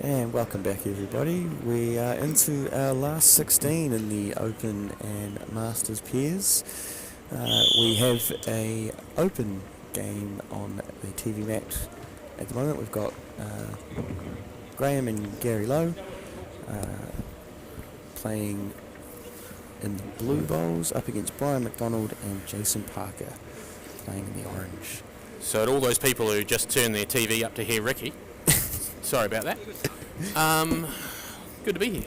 And welcome back, everybody. We are into our last 16 in the Open and Masters pairs. We have a open game on the TV mat at the moment. We've got Graham and Gary Lowe playing in the blue bowls up against Brian McDonald and Jason Parker playing in the orange. So to all those people who just turned their TV up to hear Ricky, sorry about that. Good to be here.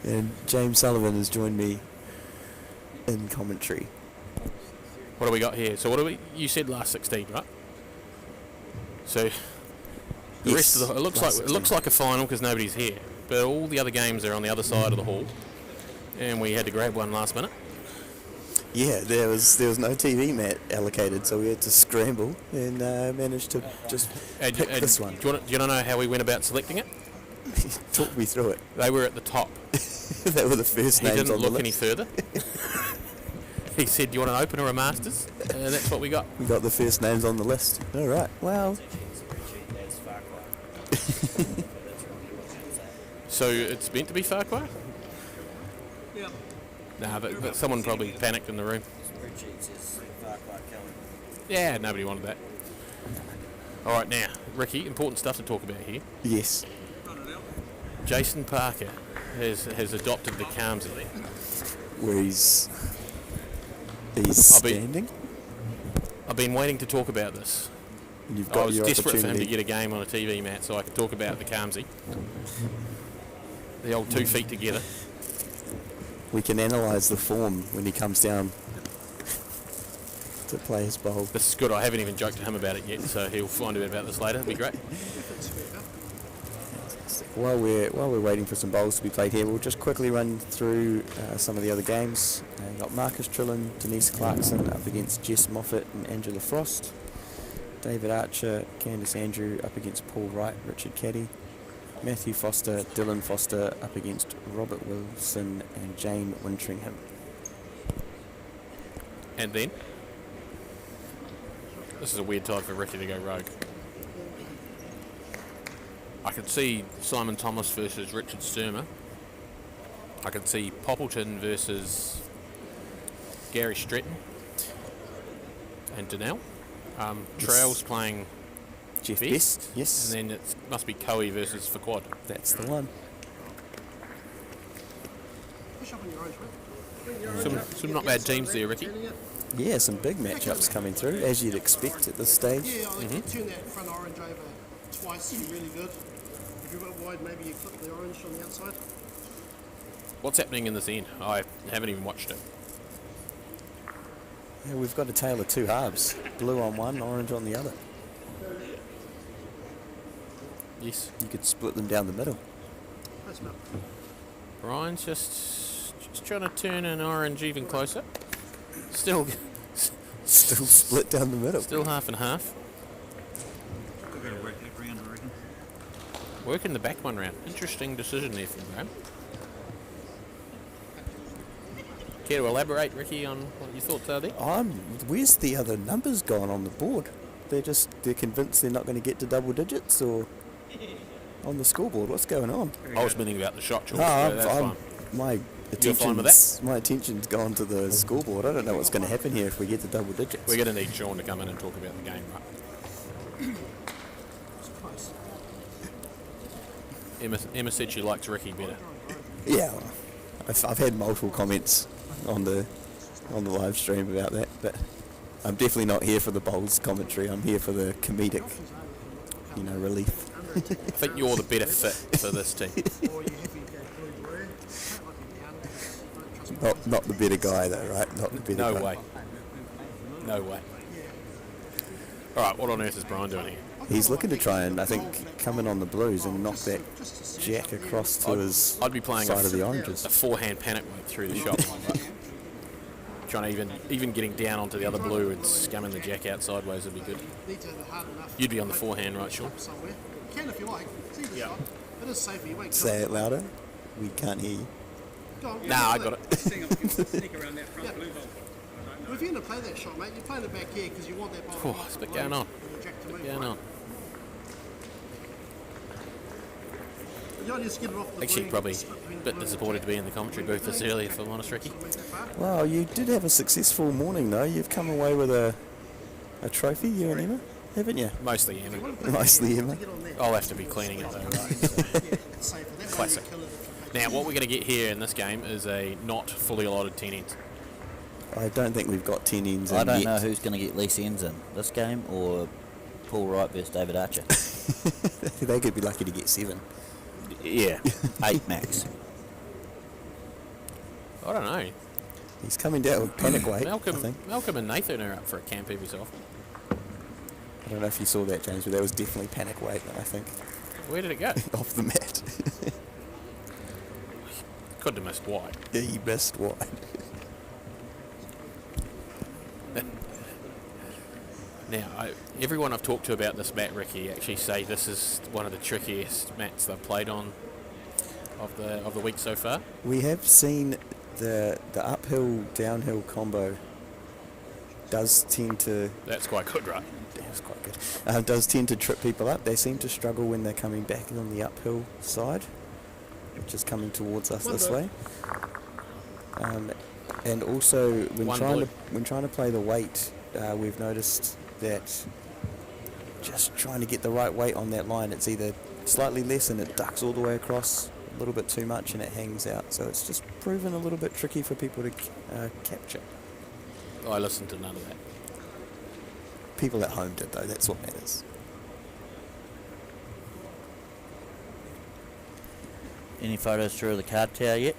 And James Sullivan has joined me in commentary. What do we got here? So you said last 16, right? So the rest of it looks like a final because nobody's here, but all the other games are on the other side of the hall, and we had to grab one last minute. Yeah, there was no TV mat allocated, so we had to scramble and managed to just pick this one. Do you want to know how we went about selecting it? Talk me through it. They were at the top. They were the first names on the list. He didn't look any further. He said, "Do you want an Open or a Masters?" And that's what we got. We got the first names on the list. All right. Well. So it's meant to be Farquhar? Yep. Nah, but someone probably panicked in the room. Yeah, nobody wanted that. All right, now, Ricky, important stuff to talk about here. Yes. Jason Parker has adopted the Carmsy. Where he's standing? I've been waiting to talk about this. You've got I was your desperate for him to opportunity. get a game on a TV mat so I could talk about the Carmsy. The old 2 feet together. We can analyse the form when he comes down to play his bowl. This is good. I haven't even joked to him about it yet, so he'll find out about this later. It'll be great. While we're waiting for some bowls to be played here, we'll just quickly run through some of the other games. We've got Marcus Trillin, Denise Clarkson up against Jess Moffat and Angela Frost. David Archer, Candice Andrew up against Paul Wright, Richard Caddy. Matthew Foster, Dylan Foster up against Robert Wilson and Jane Wintringham. And then, this is a weird time for Ricky to go rogue. I could see Simon Thomas versus Richard Sturmer. I could see Poppleton versus Gary Stretton and Donnell. Trails playing Jeff Best. Best, yes. And then it must be Coe versus Faquad. That's the one. Some not bad teams there, Ricky. Yeah, some big matchups coming through, as you'd expect at this stage. Yeah, I think you turn that front orange over twice is really good. If you're a bit wide, maybe you clip the orange on the outside. What's happening in this end? I haven't even watched it. Yeah, we've got a tale of two halves. Blue on one, orange on the other. Yes. You could split them down the middle. That's about Brian's just trying to turn an orange even closer. Still Split down the middle. Still half and half. Working the back one round. Interesting decision there from Graham. Care to elaborate, Ricky, on what your thoughts are there? Where's the other numbers gone on the board? They're convinced they're not going to get to double digits, or on the scoreboard. What's going on? I was meaning about the shot choice. My fine with that? My attention's gone to the scoreboard. I don't know what's going to happen here if we get to double digits. We're going to need Sean to come in and talk about the game, right? close. Emma said she likes Ricky better. Yeah, I've had multiple comments on the live stream about that, but I'm definitely not here for the bowls commentary. I'm here for the comedic, relief. I think you're the better fit for this team. Not the better guy though, right? Not the better No guy. way. No way. All right, what on earth is Brian doing here? He's looking to try and, I think, come in on the blues and knock that jack across to his I'd be playing side of the a oranges. forehand panic weight through the shot. Trying to even getting down onto the other blue and scumming the jack out sideways would be good. You'd be on the forehand, right, Sean? Somewhere. You can if you like. See the shot. It is safer. You won't Say it louder. We can't hear you. Go on, Nah, I got it. Well, if you're going to play that shot, mate, you're playing it back here because you want that ball. There's a bit going on. Going on. the idea is to get it off the Actually, green, probably split a between bit the disappointed to be in the commentary booth this early, if I'm honest, Ricky. Well, you did have a successful morning, though. You've come away with a trophy, you and Emma, haven't you? Mostly Emma. Mostly Emma. I'll have to be cleaning it though, right? Classic. Now, what we're going to get here in this game is a not fully allotted 10 ends. I don't think we've got 10 ends in I don't yet. know who's going to get least ends in this game, or Paul Wright versus David Archer. They could be lucky to get 7. Yeah, 8 max. I don't know. He's coming down with panic weight, I Malcolm, think. Malcolm and Nathan are up for a camp every so often. I don't know if you saw that, James, but that was definitely panic weight, I think, Where did it go? off the mat. Couldn't have missed wide. Yeah, he missed wide. Now, everyone I've talked to about this mat, Ricky, actually say this is one of the trickiest mats they've played on of the week so far. We have seen the uphill downhill combo does tend to That's quite good, right? that's quite good. Does tend to trip people up. They seem to struggle when they're coming back on the uphill side, which is coming towards us this way. And also when trying to play the weight, we've noticed that just trying to get the right weight on that line, it's either slightly less and it ducks all the way across, a little bit too much and it hangs out. So it's just proven a little bit tricky for people to capture. I listened to none of that. People at home did, though. That's what matters. Any photos through of the card tower yet?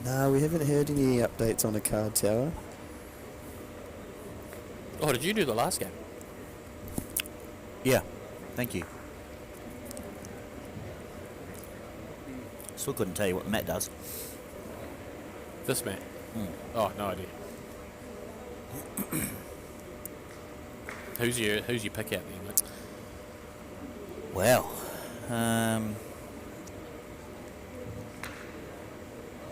No, we haven't heard any updates on the card tower. Oh, did you do the last game? Yeah, thank you. Still couldn't tell you what the mat does. This mat? Mm. Oh, no idea. Who's your pick out there, mate? Wow.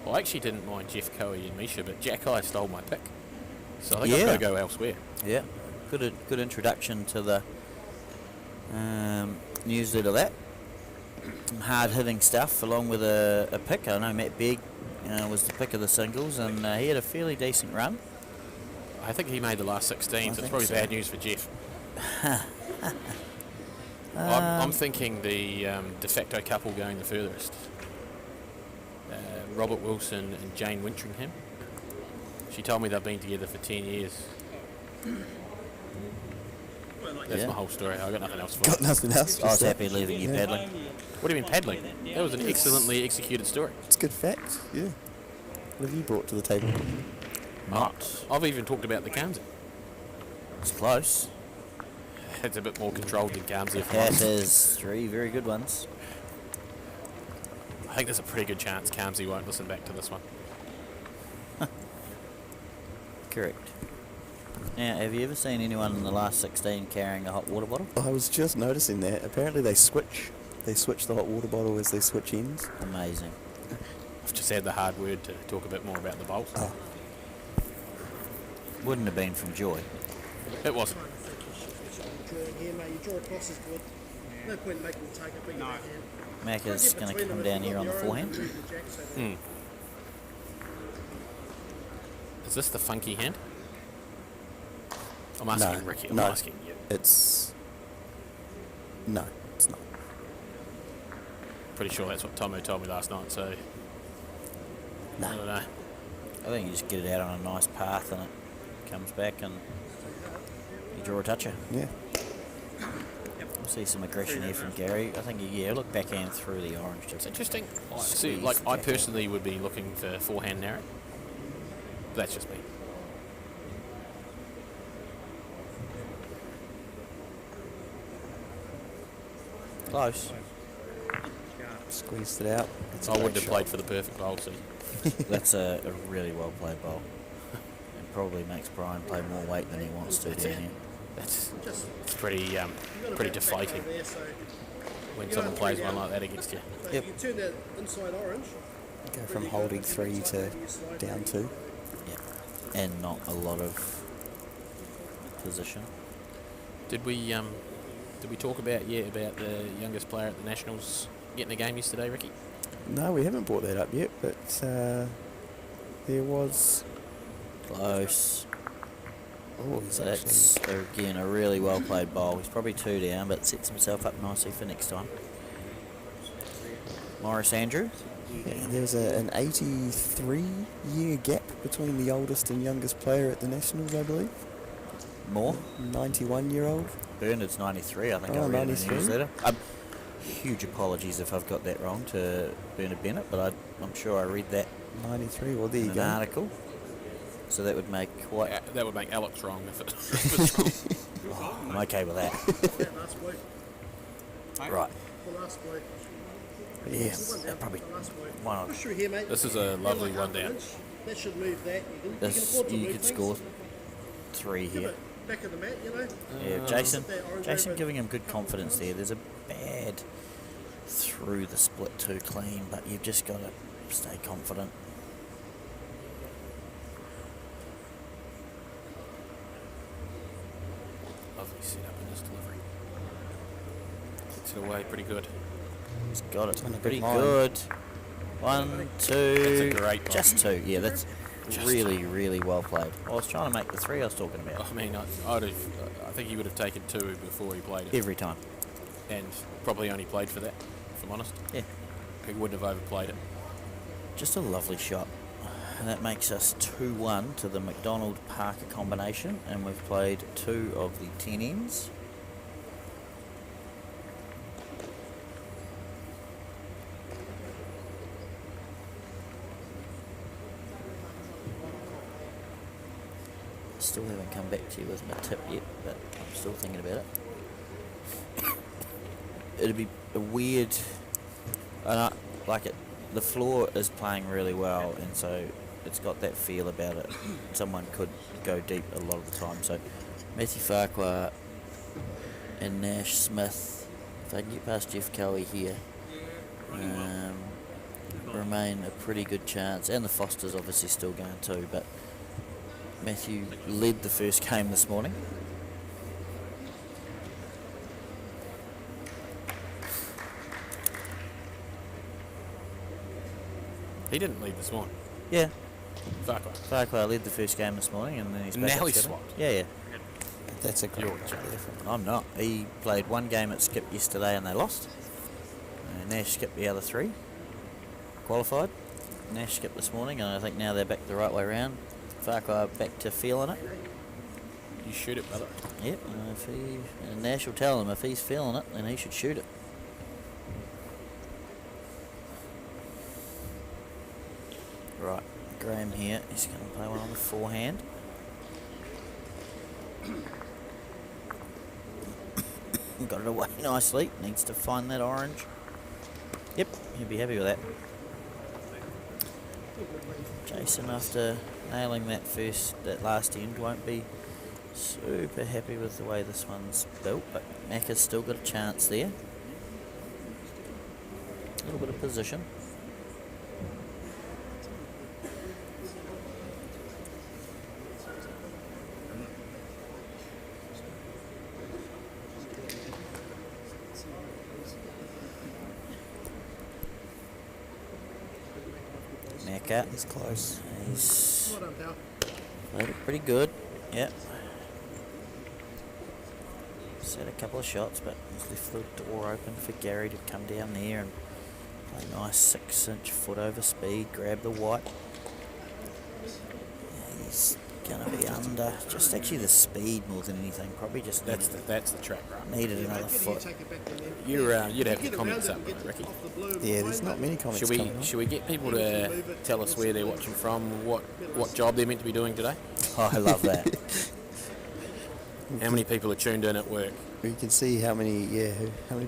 Well, I actually didn't mind Jeff Coey and Misha, but Jack Eye stole my pick. So I think Yeah. I've got to go elsewhere. Yeah, good introduction to the newsletter. That hard hitting stuff, along with a pick. I know Matt Begg was the pick of the singles, and he had a fairly decent run. I think he made the last 16, so it's think probably so. bad news for Jeff. I'm thinking the de facto couple going the furthest. Robert Wilson and Jane Wintringham. She told me they've been together for 10 years. That's Yeah. my whole story. I've got nothing else for Got it. nothing else. I was just that. happy leaving you paddling. What do you mean paddling? That was an excellently executed story. It's good fact. Yeah. What have you brought to the table? Not. I've even talked about the Kamsi. It's close. It's a bit more controlled than Kamsi. Pat has 3 very good ones. I think there's a pretty good chance Kamsi won't listen back to this one. Correct. Now, have you ever seen anyone in the last 16 carrying a hot water bottle? I was just noticing that. Apparently they switch. They switch the hot water bottle as they switch ends. Amazing. I've just had the hard word to talk a bit more about the bowls. Oh, Wouldn't have been from Joy. It wasn't. Here, mate, you draw across is good. No point making you take it, but you can. Mac is going to come down here on the forehand. Hmm. Is this the funky hand? I'm asking Ricky. I'm no. asking you. It's... No, it's not. Pretty sure that's what Tomo told me last night, so I don't know. I think you just get it out on a nice path and it comes back and you draw a toucher. Yeah. We'll see some aggression here from Gary. I think, yeah, look backhand through the orange. It's Just interesting. See, Squeeze like the I jacket. personally would be looking for forehand narrow. That's just me. close. Squeezed it out. It's a I great wouldn't have shot. played for the perfect bowl, see. That's a really well played bowl. It probably makes Brian play more weight than he wants to down here. It's pretty pretty deflating when someone plays one like that against you. So Yep. you turn that inside orange. Go from holding 3 to down 2. Yeah. And not a lot of position. Did we talk about the youngest player at the Nationals get in the game yesterday, Ricky? No, we haven't brought that up yet, but there was. Close. Oh, he's So that's, again, a really well played bowl. He's probably 2 down, but sets himself up nicely for next time. Morris Andrew. Yeah, there's an 83-year gap between the oldest and youngest player at the Nationals, I believe. More. 91-year-old. Bernard's 93, I think. Oh, I read in the 93. newsletter. Huge apologies if I've got that wrong to Bernard Bennett, but I'm sure I read that 93. Well, there in you an go. article. So that would make what? That would make Alex wrong if it was wrong. I'm okay with that. That last week. Right. The last week. Yeah. That probably The last week. one. Push through here, mate. This is a lovely Like one down. That should move that. You can This afford to you move could things. score 3 Give here. it back of the mat, you know. Yeah, Jason. Put that orange Jason over. giving him good confidence there. There's a bad through the split too clean, but you've just got to stay confident. Lovely setup in this delivery. Gets it away pretty good. He's got it on a good pretty line. good. 1, 2, That's a great line. just 2. Yeah, that's Just really, really well played. I was trying to make the 3 I was talking about I mean, I think he would have taken 2 before he played it, every time. and probably only played for that, if I'm honest. Yeah, He wouldn't have overplayed it. just a lovely shot. And that makes us 2-1 to the McDonald Parker combination, and we've played 2 of the 10 ends. Still haven't come back to you with my tip yet, but I'm still thinking about it. It'd be a weird, and I like it. The floor is playing really well, and so it's got that feel about it. Someone could go deep a lot of the time. So Matthew Farquhar and Nash Smith, if they can get past Jeff Cowie here, remain a pretty good chance. And the Fosters obviously still going too, but Matthew led the first game this morning. He didn't lead this morning. Yeah, Farquhar. Farquhar led the first game this morning, and then he's back Now up he's together. swapped. Yeah, yeah. That's a great You're shot there from I'm not. He played one game at Skip yesterday and they lost. Nash skipped the other 3. Qualified. Nash skipped this morning, and I think now they're back the right way round. Farquhar back to feeling it. You shoot it, brother. Yep. And Nash will tell him if he's feeling it, then he should shoot it. Right. Graham here. He's going to play one on the forehand. Got it away nicely. Needs to find that orange. Yep, he'll be happy with that. Jason, after nailing that last end, won't be super happy with the way this one's built, but Macca's still got a chance there. A little bit of position. Macca, He's close. he's Well done, pal. played it pretty good. Yep. He's had a couple of shots, but he's left the door open for Gary to come down there and play a nice 6-inch foot over speed, grab the white. Yeah, he's going to be under. Just actually the speed more than anything. Probably just That's the track, right? needed Yeah, another mate, get it, foot. take it back then. You'd have Get the around comments it up, and get Ricky. off the blue Yeah, line, there's not mate. many comments Should we coming on. should we get people to tell us where they're watching from, what job they're meant to be doing today? Oh, I love that. How many people are tuned in at work? We can see how many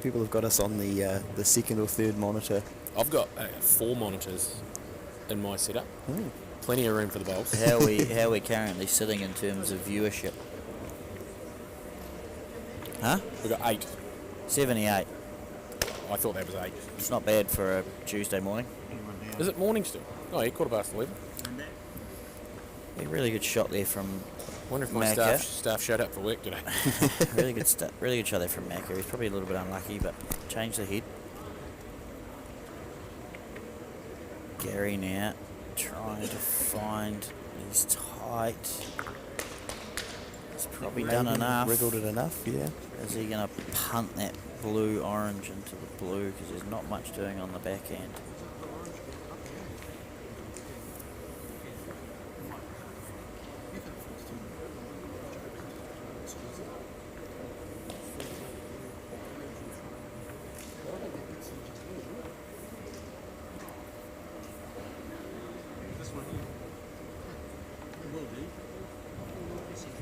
people have got us on the second or third monitor. I've got 4 monitors in my setup. Plenty of room for the bowls. how are we currently sitting in terms of viewership? Huh? We've got 8. 78. I thought that was 8. It's not bad for a Tuesday morning. Is it morning still? Oh, yeah, 11:15. A really good shot there from Wonder if my Macca. staff showed up for work today. really good shot there from Macca. He's probably a little bit unlucky, but changed the head. Harry now trying to find. He's tight. He's probably done Maybe enough. Wriggled it enough, yeah. Is he going to punt that blue-orange into the blue? Because there's not much doing on the back end.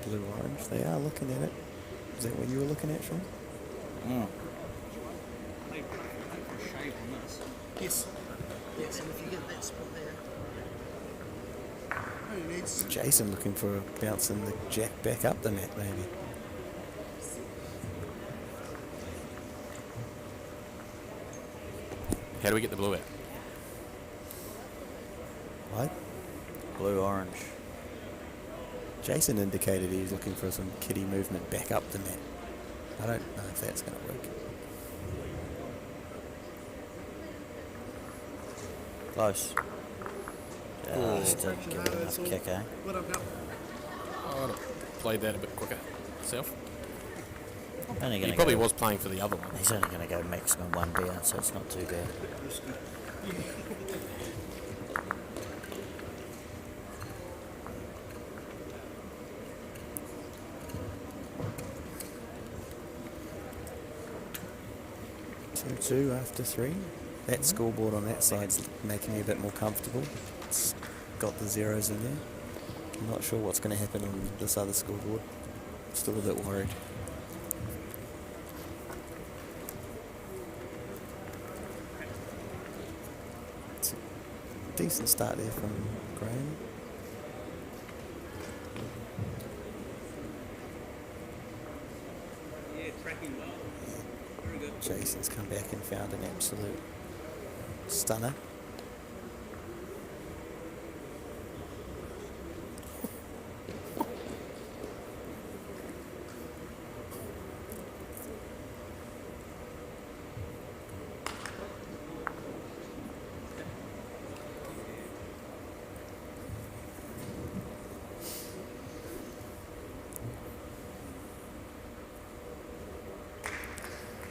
Blue orange. They are looking at it. Is that what you were looking at, Sean? Mm. Yes. Yes, and if you get that spot there, only needs Jason looking for bouncing the jack back up the net, maybe. How do we get the blue out? Right? Blue-orange. Jason indicated he was looking for some kiddie movement back up the net. I don't know if that's going to work. Close. Just didn't Fraction give of it that, enough it's all kick, eh? good about Oh, I'd have played that a bit quicker myself. Only He gonna probably go, was playing for the other one. He's only going to go maximum one bounce, so it's not too bad. Two after 3. That scoreboard on that side's making me a bit more comfortable. It's got the zeros in there. I'm not sure what's going to happen on this other scoreboard. Still a bit worried. It's a decent start there from Graham. Jason's come back and found an absolute stunner.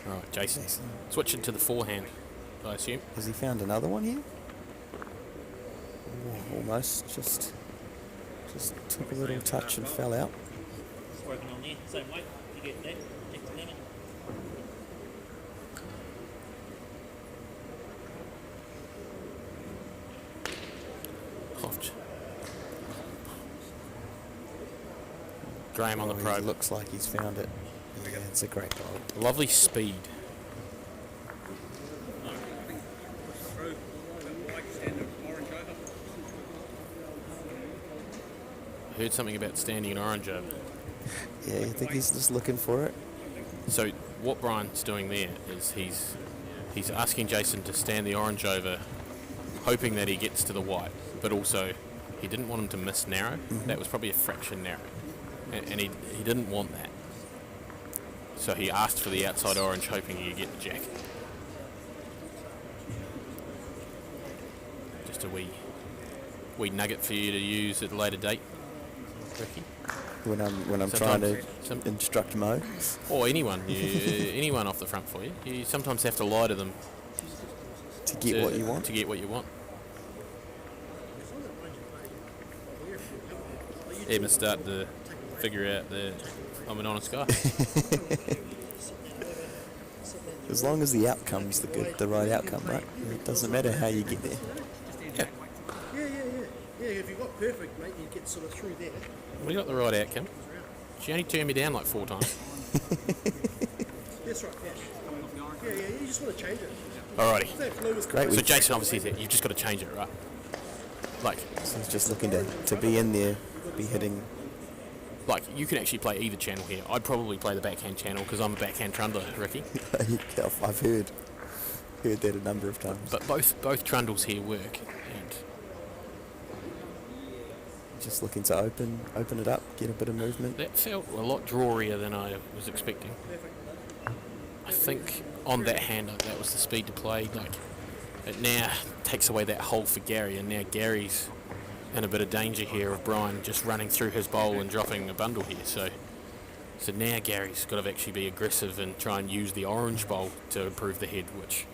All right, Jason. Jason. Switching to the forehand, I assume. Has he found another one here? Oh, almost. Just took a little touch and fell out. Working on there, same way. You get that, next limit. Oh, Graham on the Oh, he probe. looks like he's found it. Yeah, it's a great goal. Lovely speed. I heard something about standing an orange over. Yeah, I think he's just looking for it. So what Brian's doing there is he's asking Jason to stand the orange over, hoping that he gets to the white, but also he didn't want him to miss narrow. That was probably a fraction narrow, and he didn't want that. So he asked for the outside orange, hoping he could get the jack. Just a wee nugget for you to use at a later date, Ricky. When I'm trying to Sometimes instruct Mo. or anyone, anyone off the front for you. You sometimes have to lie to them To get what you want. To get what you want. Even start to figure out that I'm an honest guy. As long as the outcome's the right outcome, right? It doesn't matter how you get there. Yeah, if you got perfect, mate, you get sort of through there. We got the right outcome. She only turned me down like 4 times. That's right, yeah. Yeah, you just want to change it. Alrighty. That flow is Great. So Jason obviously said you've just got to change it, right? Like So he's just looking to be in there, be hitting. you can actually play either channel here. I'd probably play the backhand channel because I'm a backhand trundler, Ricky. I've heard that a number of times. But both trundles here work. And Just looking to open it up, get a bit of movement. that felt a lot drawier than I was expecting. I think on that hand, that was the speed to play. it now takes away that hole for Gary, and now Gary's in a bit of danger here of Brian just running through his bowl and dropping a bundle here. So now Gary's got to actually be aggressive and try and use the orange bowl to improve the head, which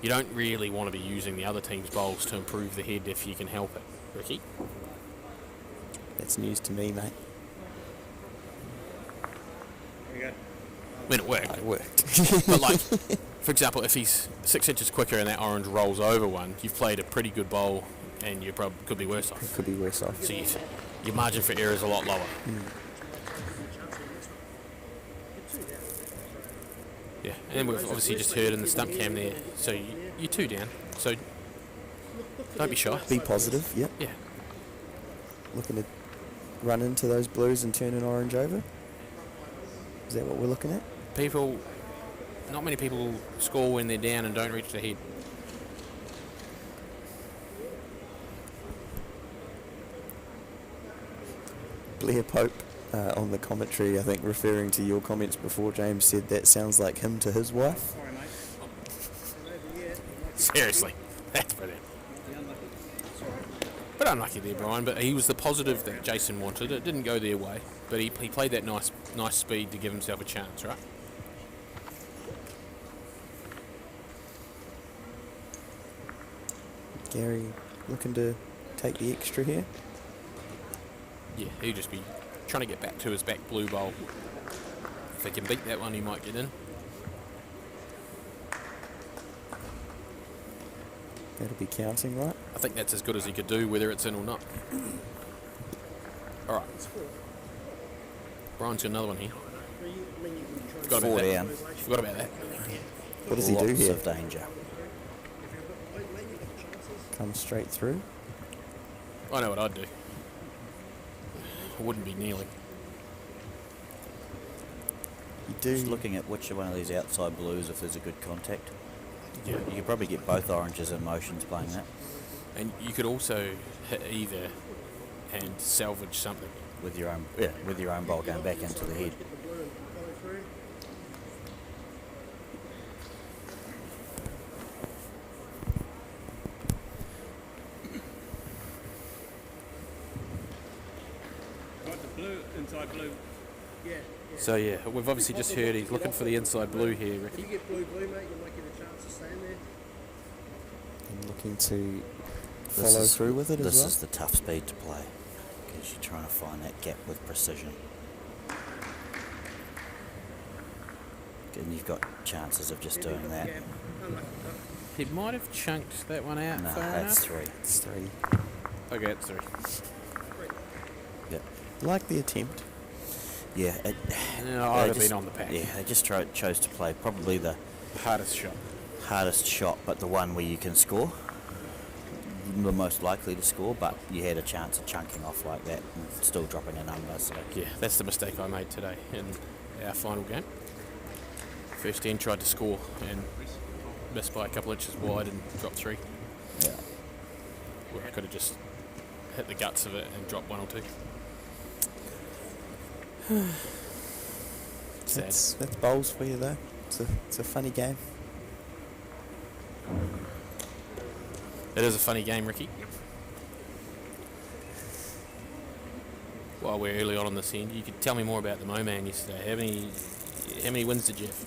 you don't really want to be using the other team's bowls to improve the head if you can help it. Ricky? That's news to me, mate. There you go. I mean, it worked. It worked. But like, for example, if he's 6 inches quicker and that orange rolls over one, you've played a pretty good bowl and you probably could be worse off. Could be worse off. So your margin for error is a lot lower. Yeah, and we've obviously just heard in the stump cam there, so you're 2 down, so don't be shy. Be positive, yep. Yeah, Looking to run into those blues and turn an orange over. Is that what we're looking at? not many people score when they're down and don't reach the head. Blair Pope on the commentary, I think referring to your comments before, James, said that sounds like him to his wife. Sorry, mate. Seriously, that's brilliant. But unlucky there, Brian. But he was the positive that Jason wanted. It didn't go their way, but he played that nice speed to give himself a chance, right? Gary looking to take the extra here. Yeah, he'll just be trying to get back to his back blue bowl. If he can beat that one, he might get in. That'll be counting, right? I think that's as good as he could do, whether it's in or not. All right. Brian's got another one here. Forgot about 4 that. down. Forgot about that. What does he do Lots here? of danger. Come straight through. I know what I'd do. I wouldn't be kneeling. You do. Just looking at which one of these outside blues, if there's a good contact. Yeah. You could probably get both oranges in motions playing that And you could also hit either and salvage something. with your own bowl going back into the head. Got the blue, inside blue. Yeah. So yeah, we've obviously just heard he's looking for the inside blue here, If Ricky. you get blue, mate, you might get a chance to stand there. And looking to This follow is- through with it as This well. is the tough speed to play because you're trying to find that gap with precision. And you've got chances of just doing that. Yeah. Unlucky. He might have chunked that one out No, far that's enough. 3. It's 3. Okay, it's 3. Yep. Like the attempt. Yeah. No, I'd have been on the pack. Yeah, they just chose to play probably the Hardest shot. hardest shot, but the one where you can score. The most likely to score, but you had a chance of chunking off like that and still dropping a number. So Yeah, that's the mistake I made today in our final game. First end tried to score and missed by a couple inches wide and dropped 3. yeah. Where I could have just hit the guts of it and dropped 1 or 2. Sad. That's bowls for you though. It's a funny game. It is a funny game, Ricky. While we're early on in this end, you could tell me more about the Mo-Man yesterday. How many wins did you have?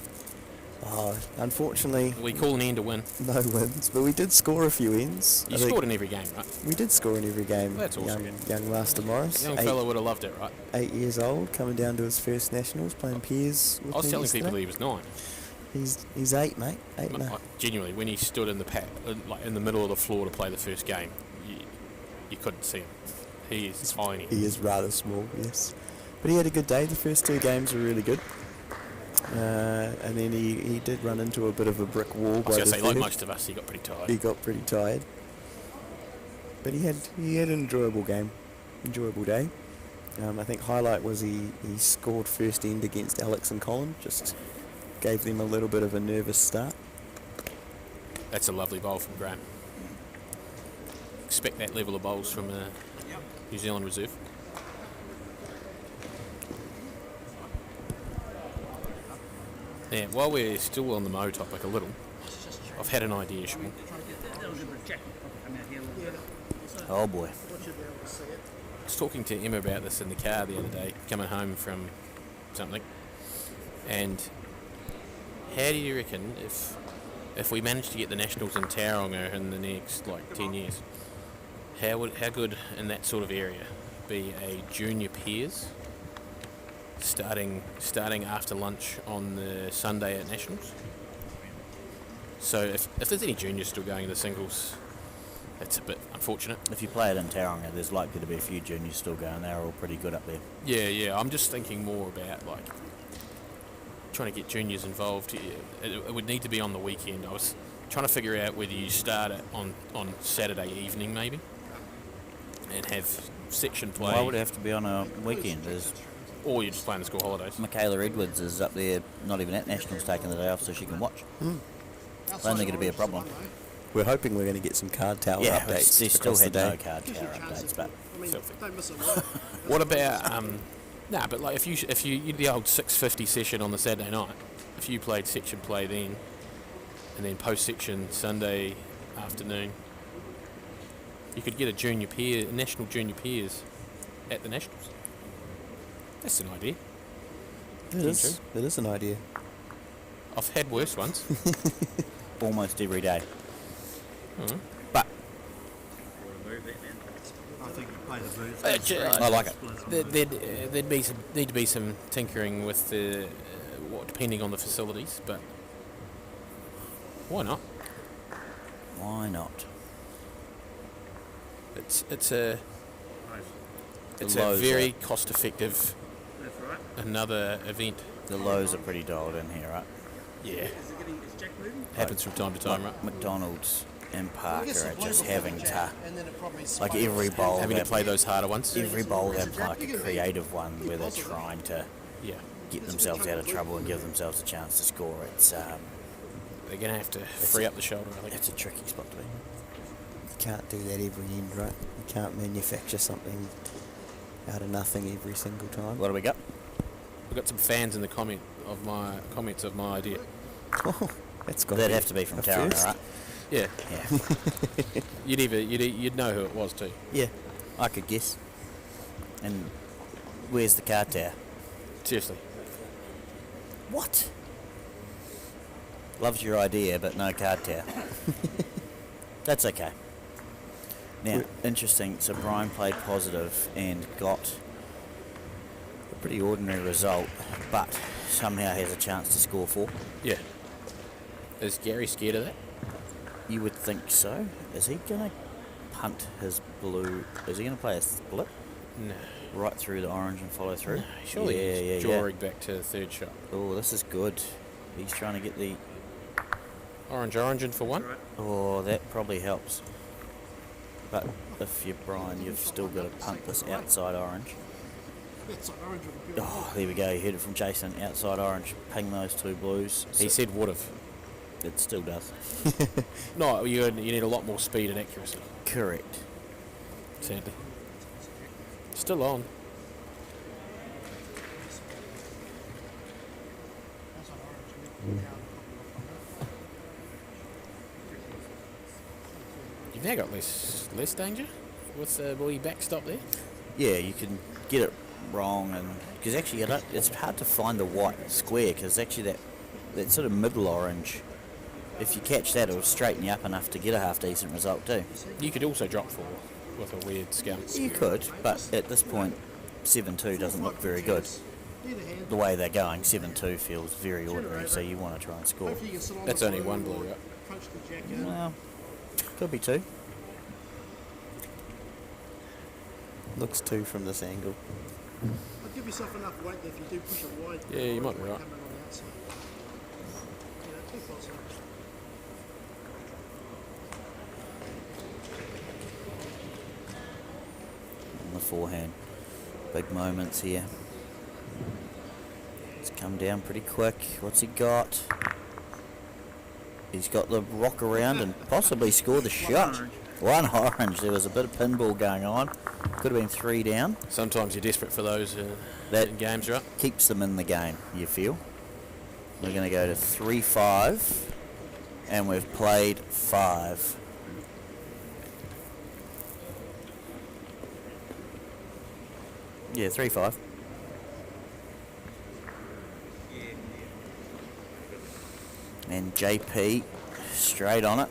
Oh, unfortunately, We call an end a win. no wins, but we did score a few ends. You I think scored in every game, right? We did score in every game. That's awesome. Young Master Morris, Young eight, fella would have loved it, right? 8 years old, coming down to his first nationals, playing peers with I was me telling yesterday. people he was 9. He's 8, mate. 8 and a Like, genuinely, when he stood in the pack, like in the middle of the floor to play the first game, you couldn't see him. He is tiny. He is rather small, yes. But he had a good day. The first 2 games were really good. And then he did run into a bit of a brick wall I by was the going to say, like third. most of us, he got pretty tired. He got pretty tired. But he had an enjoyable game. Enjoyable day. I think highlight was he scored first end against Alex and Colin. Just gave them a little bit of a nervous start. That's a lovely bowl from Graham. Expect that level of bowls from New Zealand reserve. Yeah, while we're still on the Mo topic a little, I've had an idea, Sean. that was a bit of Jack probably come out here a little Yeah. bit. So, Oh boy. What should be able to see it. I was talking to Emma about this in the car the other day, coming home from something. And how do you reckon if we manage to get the Nationals in Tauranga in the next 10 years, how good in that sort of area be a junior pairs starting after lunch on the Sunday at Nationals? So if there's any juniors still going to the singles, it's a bit unfortunate. If you play it in Tauranga, there's likely to be a few juniors still going. They're all pretty good up there. Yeah. I'm just thinking more about trying to get juniors involved. It would need to be on the weekend. I was trying to figure out whether you start it on Saturday evening maybe, and have section play, Why would it have to be on a weekend? There's or you just play in the school holidays. Michaela Edwards is up there, not even at Nationals, taking the day off so she can watch. I don't think it'd be a problem. We're hoping we're going to get some card tower Yeah, updates they still across the had day. no card tower updates, but I mean, Filthy. don't miss a word. What about but if you the old 6:50 session on the Saturday night, if you played section play then, and then post section Sunday afternoon, you could get a national junior pairs at the Nationals. That's an idea. It is an idea. I've had worse ones. almost every day. Mhm. But I think you play the birds. I like it. There'd need to be some tinkering with the depending on the facilities, but why not? Why not? It's a Lows very are- cost effective that's right. another event. The lows are pretty dialed in here, right? Yeah, Is Jack moving? happens from time to time, right? McDonald's and I Parker guess are the just blue having before to, Jack, and then it probably like spikes. every bowl, Having to they- play those harder ones. every bowl they have like a creative one where they're trying to Yeah, get themselves out of trouble and give themselves a chance to score. It's they're gonna have to free up the shoulder. I think. it's a tricky spot to be. You can't do that every end, right? You can't manufacture something out of nothing every single time. What do we got? We've got some fans in the comments of my idea. That's got That'd have to be from Tauranga, first. right? Yeah, Yeah. you'd know who it was too. Yeah, I could guess. And where's the car tower? Seriously. What? Loves your idea, but no card tower. That's okay. Now, interesting. So Brian played positive and got a pretty ordinary result, but somehow has a chance to score 4. Yeah. Is Gary scared of that? You would think so. Is he going to punt his blue? Is he going to play a split No. right through the orange and follow through? Surely yeah, he's drawing back to the third shot. Oh, this is good. He's trying to get the... Orange in for one. Oh, that probably helps. But if you're Brian, you've still got to punt this outside orange. It's like orange with a bit of Oh, there we go. You heard it from Jason. Outside orange. Ping those 2 blues. He said would have. It still does. No, you need a lot more speed and accuracy. Correct. Sadly. Still on. That's like orange. You've now got less danger with the wee backstop there. Yeah, you can get it wrong, and because actually it's hard to find the white square because actually that sort of middle orange. If you catch that, it'll straighten you up enough to get a half decent result too. You could also drop 4 with a weird scum. You could, but at this point, 7-2 doesn't look very good. Either hand. The way they're going, 7-2 feels very ordinary, so you want to try and score. Hopefully you can sit on That's the only one blue blue, or right? Punch the jack in. Well, could be 2. Looks 2 from this angle. But give yourself enough weight that if you do push it wide, Yeah, you might be right. come in on the outside. Yeah, too close. On the forehand. Big moments here. It's come down pretty quick. What's he got? He's got the rock around and possibly scored the shot. 1 orange. There was a bit of pinball going on. Could have been 3 down. Sometimes you're desperate for those That- in games, right? Keeps them in the game, you feel. We're going to go to 3-5. And we've played 5. Yeah, 3-5. And JP straight on it.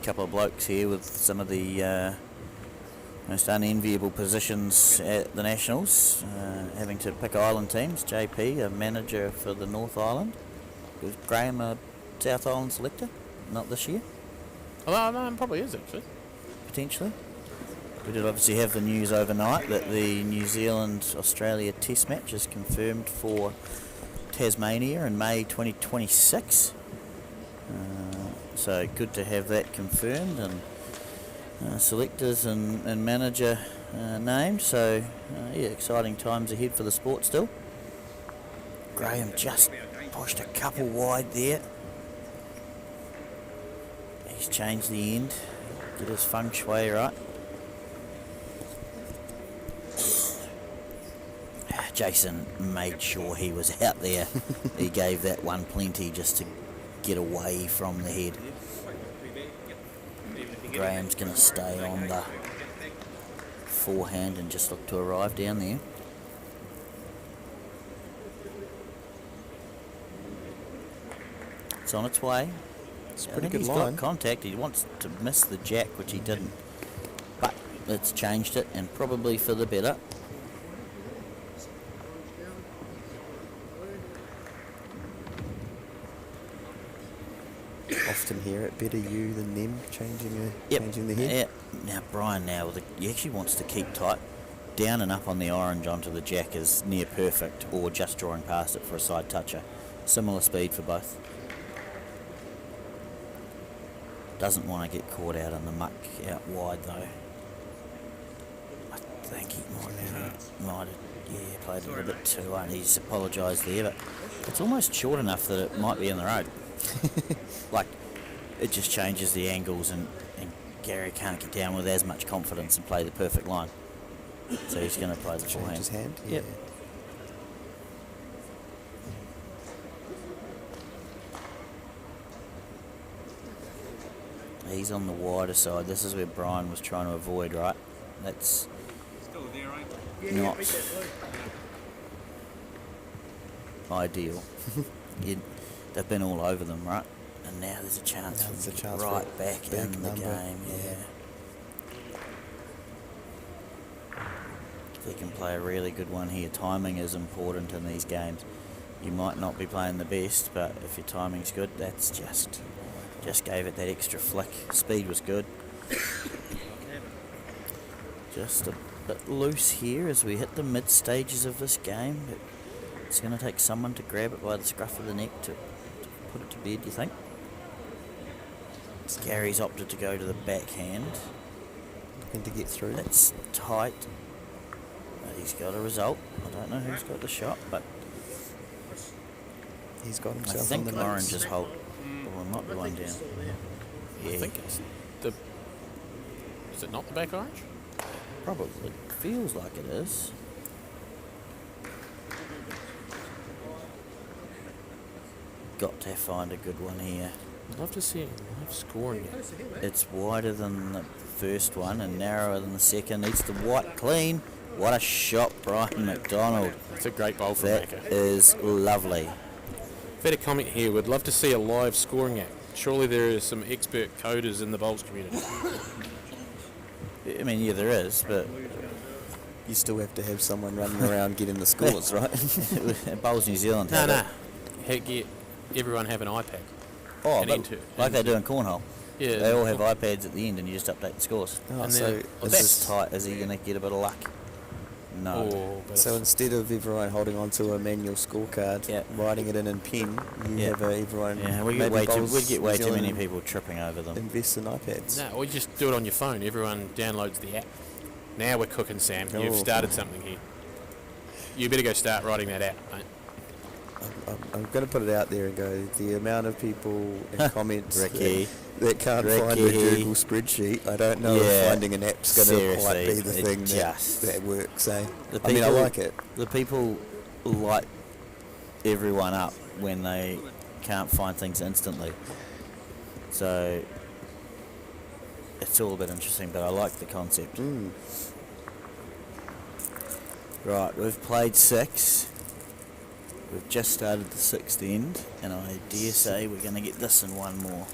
Couple of blokes here with some of the most unenviable positions at the Nationals, having to pick island teams. JP, a manager for the North Island. Was Graham a South Island selector? Not this year, Oh, no, probably is actually. potentially. We did obviously have the news overnight that the New Zealand-Australia Test match is confirmed for Tasmania in May 2026. So good to have that confirmed, and selectors and manager named. So yeah, exciting times ahead for the sport still. Graham just pushed a couple wide there. He's changed the end, get his feng shui right. Jason made sure he was out there. He gave that one plenty just to get away from the head. Graham's going to stay on the forehand and just look to arrive down there. It's on its way. It's a I pretty think good he's line. got contact. He wants to miss the jack, which he didn't. But it's changed it, and probably for the better. Often hear it, better you than them, changing the head. Yeah. Now Brian, he actually wants to keep tight. Down and up on the orange onto the jack is near perfect, or just drawing past it for a side toucher. Similar speed for both. Doesn't want to get caught out in the muck out wide though. I think he might have played a little bit too hard. He's apologised there, but it's almost short enough that it might be in the road. Like, it just changes the angles, and Gary can't get down with as much confidence and play the perfect line. So he's going to play the Change forehand. his hand. Yep. He's on the wider side. This is where Brian was trying to avoid, right? That's not ideal. They've been all over them, right? And now there's a chance for them to get right back in the game. Yeah. If he can play a really good one here, timing is important in these games. You might not be playing the best, but if your timing's good, that's just gave it that extra flick. Speed was good. Just a bit loose here as we hit the mid stages of this game. But it's going to take someone to grab it by the scruff of the neck to put it to bed, you think? Gary's opted to go to the backhand. Looking to get through. That's tight. But he's got a result. I don't know who's got the shot, but He's got I himself think on the Orange is hold. Or it might be one down. I Yeah, think it's the. Is it not the back orange? probably. Feels like it is. Got to find a good one here. I'd love to see him live scoring it. It's wider than the first one and narrower than the second. Needs the white clean. What a shot, Brian McDonald. It's a great bowl for That Macca. is lovely. I've had a comment here. We'd love to see a live scoring app. Surely there is some expert coders in the bowls community. I mean, yeah, there is, but You still have to have someone running around getting the scores, right? Bowls New Zealand No, have no. it. Get everyone have an iPad. Oh, And but into- like they do in Cornhole. Yeah. They all have iPads at the end and you just update the scores. Oh, And so, then- is well, This this, is tight. Is he going to get a bit of luck? No. Oh, but so it's- instead of everyone holding onto a manual scorecard, Yeah. writing it in pen, you Yeah. have everyone. Yeah, maybe we'd Bowls get New way too many Zealand people tripping over them. Invest in iPads. no, or you just do it on your phone. Everyone downloads the app. Now we're cooking, Sam. You've Oh. started something here. You better go start writing that out, mate. I'm going to put it out there and go, the amount of people in comments Ricky. that can't find a Ricky. Google spreadsheet, I don't know Yeah. if finding an app's going to quite Seriously, be the it thing just- that works, eh? The I mean, I people- like it. The people light everyone up when they can't find things instantly. So it's all a bit interesting, but I like the concept. Right, we've played 6. We've just started the 6th end, and I dare say we're going to get this in one more.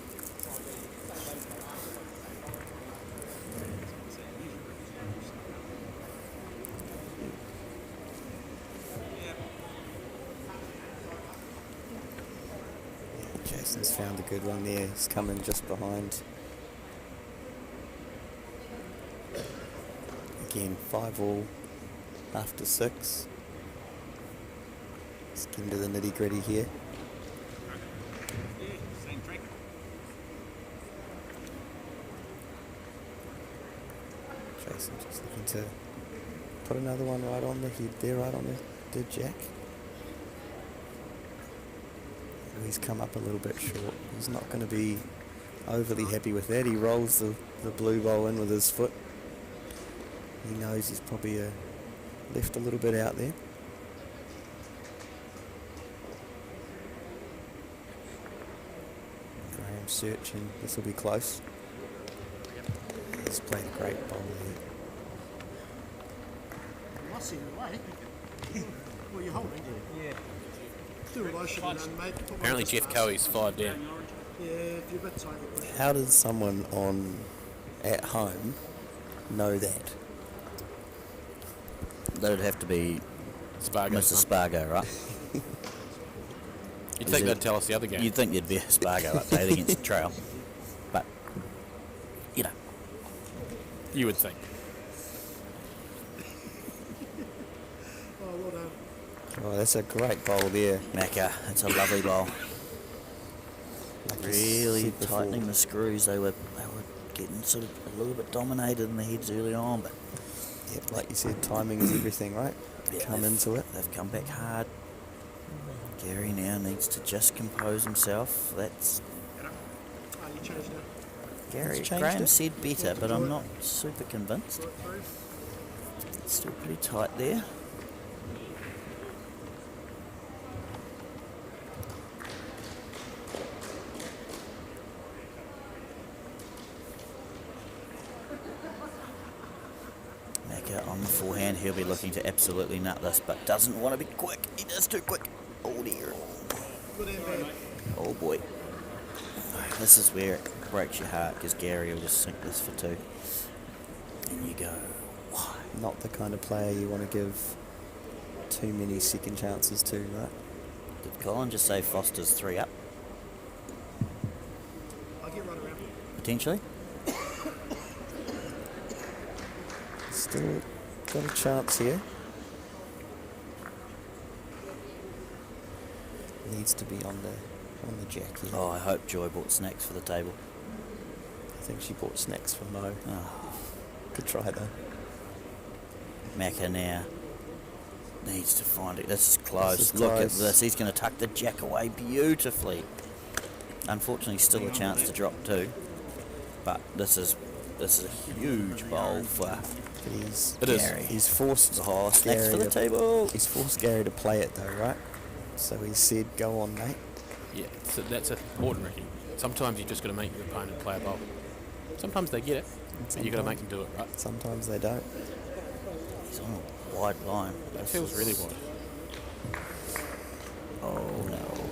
Jason's found a good one there. He's coming just behind. Again, 5 all after 6. Let's get into the nitty gritty here. Jason just looking to put another one right on the head there, right on the jack. He's come up a little bit short. He's not going to be overly happy with that. He rolls the blue bowl in with his foot. He knows he's probably left a little bit out there. Graham searching. This will be close. He's played a great bowl there. Lost it away. Well, you're holding. Yeah. Do a motion and then mate. Put one Apparently just Jeff past. Coey's 5 down. Yeah, if you're a bit tight, you push it. How does someone at home know that? That would have to be Spargo. Mr. Spargo, right? You'd Is think it- they'd tell us the other game. You'd think there'd be a Spargo update against the Trail. But, you know, You would think. Oh, well done. Oh, that's a great bowl there. Macca, it's a lovely bowl. Like you Really said before. tightening the screws. They were getting sort of a little bit dominated in the heads early on, but Yep, like you said, timing is everything, right? yeah, Come they've- into it. They've come back hard. Gary now needs to just compose himself. That's Oh, you changed it. Gary. changed Graham it? said better, but I'm not super convinced. Right through. It's still pretty tight there. Macca on the forehand. He'll be looking to absolutely nut this, but doesn't want to be quick. He does too quick. Oh dear. Good and bad. Oh boy. This is where it breaks your heart, because Gary will just sink this for 2. And you go, why? Not the kind of player you want to give too many second chances to, right? Did Colin just say Foster's 3 up? I'll get right around. Potentially? Still got a chance here. Needs to be on the jack here. Oh, I hope Joy bought snacks for the table. I think she bought snacks for Mo. Oh, Good try though. Macca now needs to find it. This is close. This is Look close. at this. He's going to tuck the jack away beautifully. Unfortunately, still a chance to drop 2. But this is a huge bowl for But he's It is. Gary. he's forced Oh, snacks Gary for the to, table. he's forced Gary to play it though, right? So he said, "Go on, mate." Yeah, so that's important, Ricky. Sometimes you just got to make your opponent play a bowl. Sometimes they get it, but you got to make them do it, right? Sometimes they don't. He's on a wide line. That feels really wide. Oh no.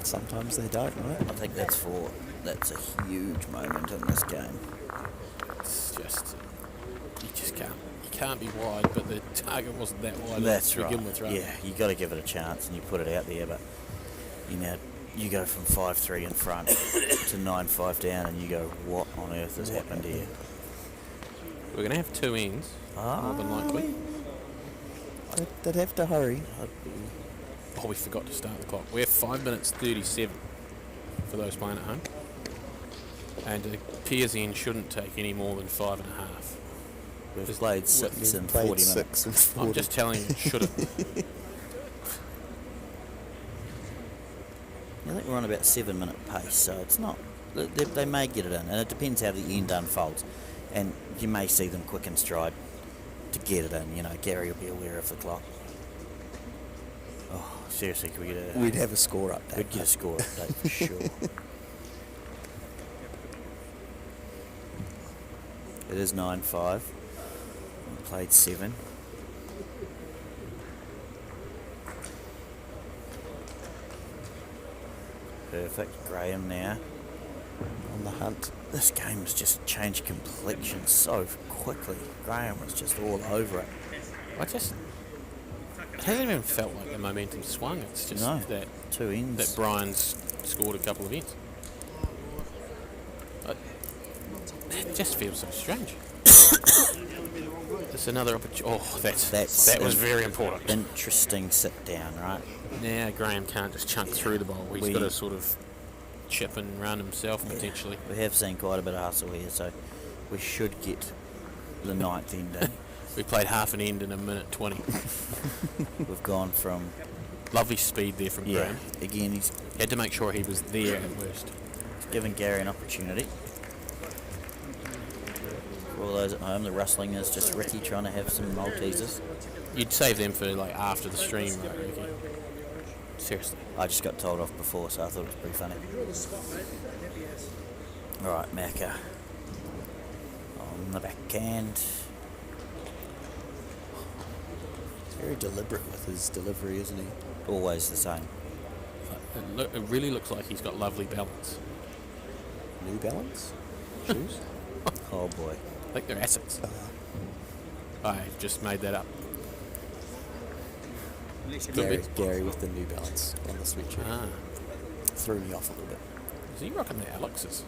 Sometimes they don't, right? I think that's a huge moment in this game. It's just, you just can't. You can't be wide, but the target wasn't that wide That's to right. begin with, right? Yeah, you got to give it a chance and you put it out there, but you go from 5-3 in front to 9-5 down, and you go, what on earth has happened here? We're going to have 2 ends, more than likely. They'd have to hurry. Oh, we forgot to start the clock. We have 5 minutes 37 for those playing at home. And a Piers end shouldn't take any more than 5.5. We've Just- played 6 We've in played 40 minutes. 6 and 40. I'm just telling you, shouldn't. I think we're on about 7-minute pace, so it's not. They may get it in, and it depends how the end unfolds. And you may see them quick in stride to get it in. Gary will be aware of the clock. Oh, seriously, can we get a? We'd have a score update. We'd get a score update for sure. It is 9-5. Played 7. Perfect. Graham now. On the hunt. This game has just changed complexion so quickly. Graham was just all over it. It hasn't even felt like the momentum swung. It's just No. that 2 ends. Brian's scored a couple of ends. It just feels so strange. Just another opportunity. Oh, that was very important. Interesting sit down, right? Now Graham can't just chunk through the bowl. He's got to sort of chip and run himself potentially. We have seen quite a bit of hustle here, so we should get the 9th end in. We played half an end in a minute 20. We've gone from... Lovely speed there from Graham. Again, he's Had to make sure he was there at worst. giving Gary an opportunity. For all those at home, the rustling is just Ricky trying to have some Maltesers. You'd save them for like after the stream, right, Ricky? Seriously. I just got told off before, so I thought it was pretty funny. Alright, Macca. On the backhand. He's very deliberate with his delivery, isn't he? Always the same. It really looks like he's got lovely balance. New Balance shoes. Oh boy. I think they're Asics. I just made that up. Gary with the New Balance on the sweatshirt. Ah. Threw me off a little bit. Is he rocking the Alexes?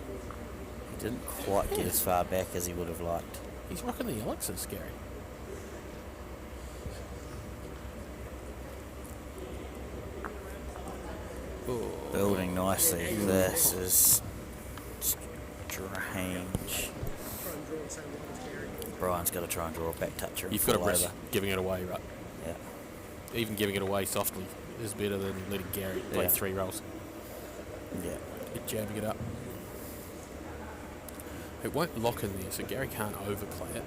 He didn't quite get as far back as he would have liked. He's rocking the Alexes, Gary. Ooh. Building nicely. This is strange. Brian's got to try and draw a back toucher. And You've got to fall risk over. giving it away, right? Yeah. Even giving it away softly is better than letting Gary play Yeah. 3 rolls. Yeah. Get jabbing it up. It won't lock in there, so Gary can't overplay it.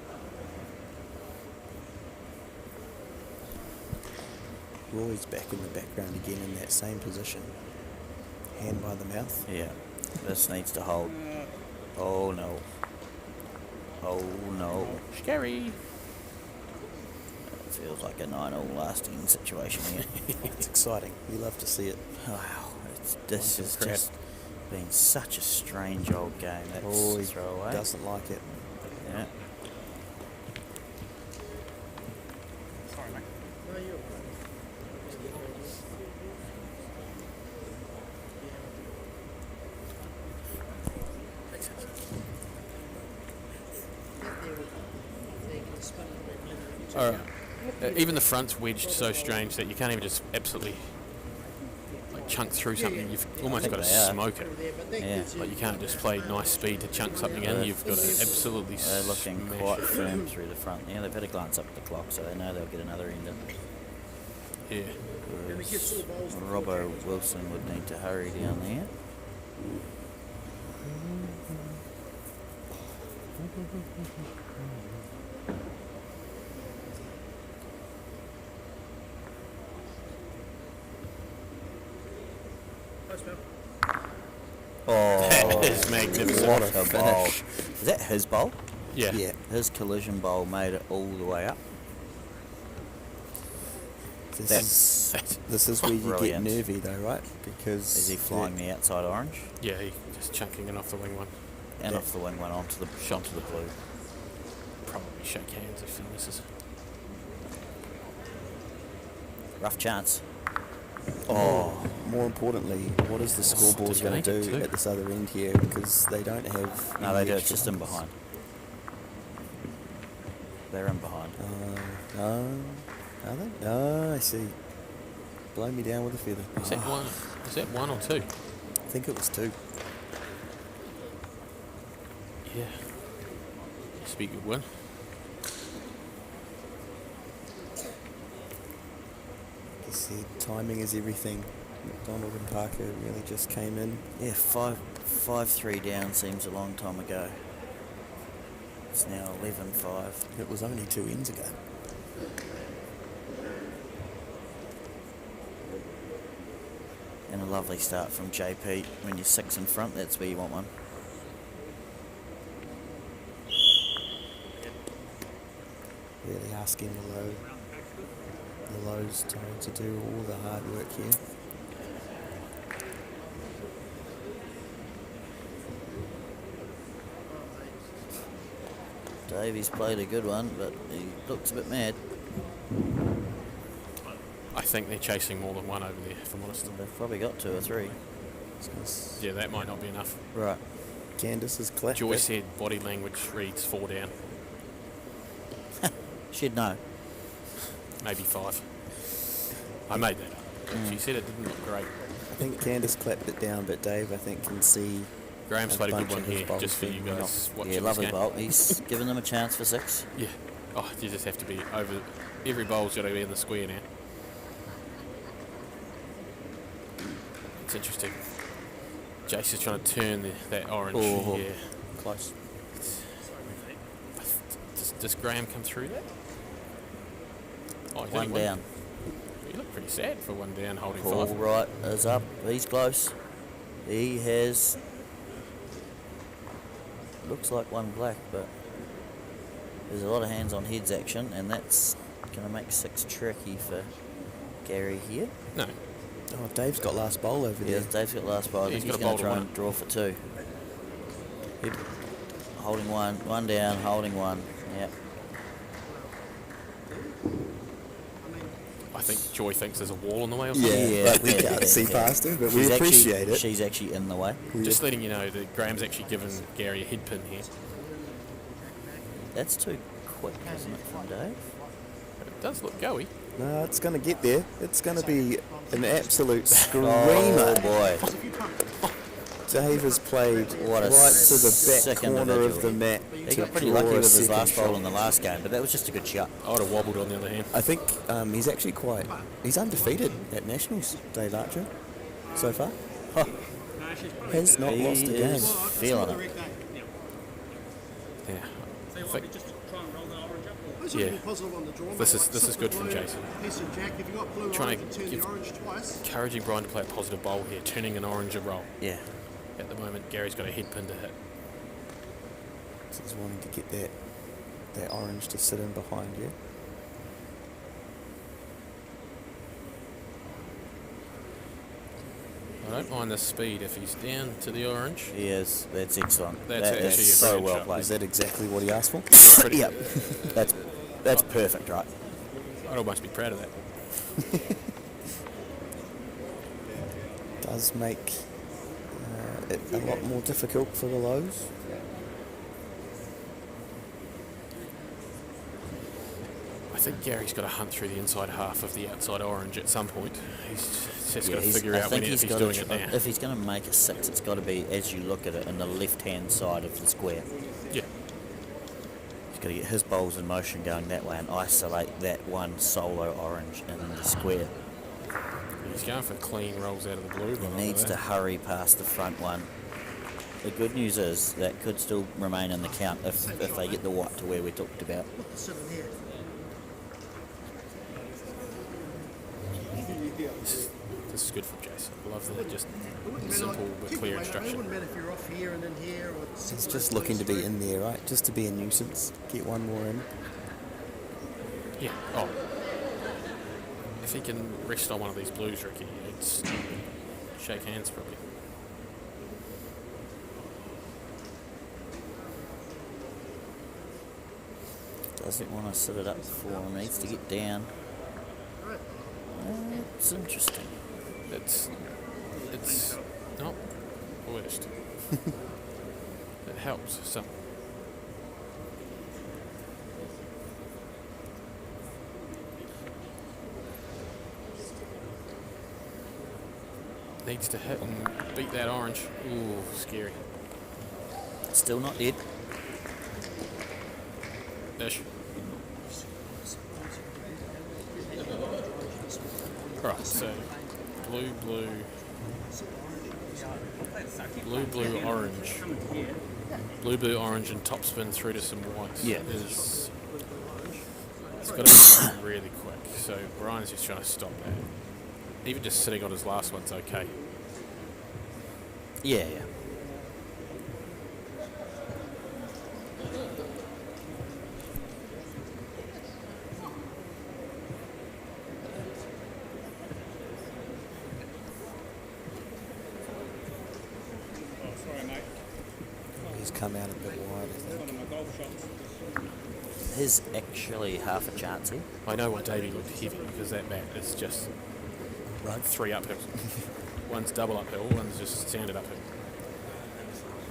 Roy's back in the background again in that same position. Hand by the mouth. Yeah. This needs to hold. Oh no. Oh no. Scary. It feels like a 9-all last end situation here. It's exciting. You love to see it. Wow. This has crap. just been such a strange old game. That's Oh, he throwaway. doesn't like it. Yeah. Alright. Even the front's wedged so strange that you can't even just absolutely like chunk through something. You've almost think got to they are. smoke it. Yeah. Like you can't just play nice speed to chunk something in. You've got to absolutely They're looking smash quite it. firm through the front. Yeah, they've had a glance up at the clock, so they know they'll get another end in. Yeah. Whereas Robbo Wilson would need to hurry down there. Oh, That is magnificent. what a bowl. Is that his bowl? Yeah. Yeah. His collision bowl made it all the way up. This is where you brilliant. get nervy though, right? Because Is he flying the outside orange? Yeah, he just chunking it off the wing one. And Yeah. off the wing one onto the blue. Probably shake hands if he misses. Rough chance. Oh, more importantly, what is the scoreboard Did going they to make it do too? at this other end here? Because they don't have. No, any they do. It's extra just in numbers. behind. They're in behind. Are they? Oh, I see. Blow me down with a feather. Is that one? Is that 1 or 2? I think it was 2. Yeah. Must be a good win. You see, timing is everything. McDonald and Parker really just came in. Yeah, 5-3 down seems a long time ago. It's now 11-5. It was only 2 ends ago. And a lovely start from JP. When you're 6 in front, that's where you want one. really asking the lows to do all the hard work here. Davey's played a good one, but he looks a bit mad. I think they're chasing more than one over there, if I'm honest. They've probably got 2 or 3. Yeah, that might not be enough. Right. Candice has clapped Joy it. said body language reads 4 down, She'd know. maybe 5. I made that up. She said it didn't look great. I think Candice clapped it down, but Dave, I think, can see. Graham's A played a good bunch one of his here, bowls just for you being guys watching Yeah, this lovely game. bolt. He's given them a chance for 6. Yeah. Oh, you just have to be over. Every bowl's got to be in the square now. It's interesting. Jace is trying to turn that orange. Oh. Yeah. Close. Does Graham come through that? Oh, he's One only down. You look pretty sad for 1 down, holding Paul 5. Wright is up. He's close. He has. Looks like 1 black, but there's a lot of hands on heads action, and that's going to make 6 tricky for Gary here. No. Oh, Dave's got last bowl over Yeah, there. Dave's got last ball. I Yeah, think he's he's got a going to bowl to try win and draw for 2. Holding 1 down, holding 1. Yep. I think Joy thinks there's a wall in the way or Yeah, something. Yeah, but we yeah, can't yeah, see yeah. past her, but She's we appreciate actually, it. She's actually in the way. Just letting you know that Graham's actually given Gary a head pin here. That's too quick, isn't it, from Dave? It does look goey. No, it's going to get there. It's going to be an absolute screamer. Oh boy. Dave has played What a right to the sick back corner of individual. the mat. He to got pretty draw lucky a with his second last bowl shot. in the last game, but that was just a good shot. I would have wobbled on the other hand. I think he's actually he's undefeated at Nationals, Dave Archer, so far. Has not He lost a game. is feeling it. Yeah. So I what, think we just try and roll the orange up? Or? This Yeah. would be positive on the draw. This mate, is- this is simple good from blue, Jason. Piece of jack. If you got blue Trying orange, to turn give- the orange twice. encouraging Brian to play a positive bowl here, turning an orange a roll. Yeah. At the moment, Gary's got a head pin to hit. So he's wanting to get that orange to sit in behind you. I don't mind the speed if he's down to the orange. He is. That's excellent. That's That is actually a so brilliant well shot. played. Is that exactly what he asked for? Pretty- Yep. That's perfect, right? I'd almost be proud of that. Does make it a lot more difficult for the lows. I think Gary's got to hunt through the inside half of the outside orange at some point. He's just got to he's- figure I out think when if he's gotta doing it try- now. If he's going to make a 6, it's got to be, as you look at it, in the left-hand side of the square. Yeah. He's got to get his bowls in motion going that way and isolate that one solo orange in the square. He's going for clean rolls out of the blue. He needs to hurry past the front one. The good news is that could still remain in the count if they get the white to where we talked about. Sit in here. This is good from Jason. I love that. Just It wouldn't matter, simple like, but keep clear it, mate. It instruction. wouldn't matter if you're off here and then here or He's just looking to be in there, right? Just to be a nuisance. Get one more in. Yeah. Oh. If he can rest on one of these blues, Ricky, it's shake hands probably. Doesn't want to sit it up for him. Needs to get down. It's interesting. It's not the worst. It helps some. Needs to hit and beat that orange. Ooh, scary. Still not dead. Ish. Alright, so blue, blue, blue, blue, orange. Blue, blue, orange, and top spin through to some whites. Yeah. It's got to be really quick. So Brian's just trying to stop that. Even just sitting on his last one's okay. Yeah, yeah. come out a bit wide, I think. He's actually half a chance here. I know why Davey looked heavy, because that bat is just Right. 3 uphills. One's double uphill, one's just standard uphill.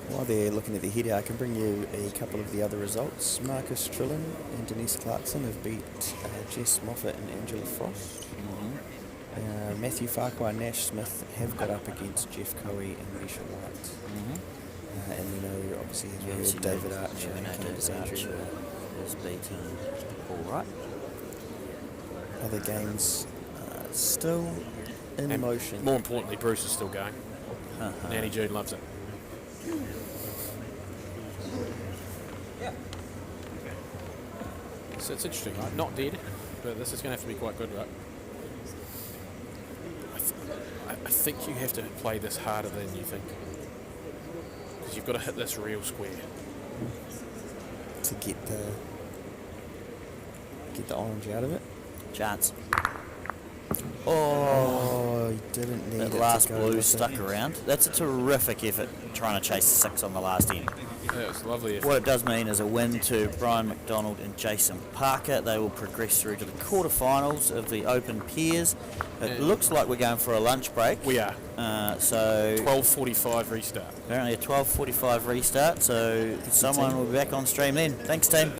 While they're looking at the header, I can bring you a couple of the other results. Marcus Trillin and Denise Clarkson have beat Jess Moffat and Angela Frost. Matthew Farquhar and Nash Smith have got up against Jeff Coey and Misha White. And we know, obviously, as well, David Archer and Candace Andrew. Has beaten Paul Wright. Other games still in And motion. more importantly, Bruce is still going. Nanny June loves it. So it's interesting, right? Not dead, but this is going to have to be quite good, right? I think you have to play this harder than you think. Because you've got to hit this real square. To get the orange out of it. Chance. Oh, he didn't need That it last to go blue with stuck it. around. That's a terrific effort trying to chase 6 on the last inning. Yeah, it's lovely. What it does mean is a win to Brian McDonald and Jason Parker. They will progress through to the quarterfinals of the Open Pairs. It looks like we're going for a lunch break. We are. So 12:45 restart. apparently a 12:45 restart. So someone will be back on stream then. Thanks, team.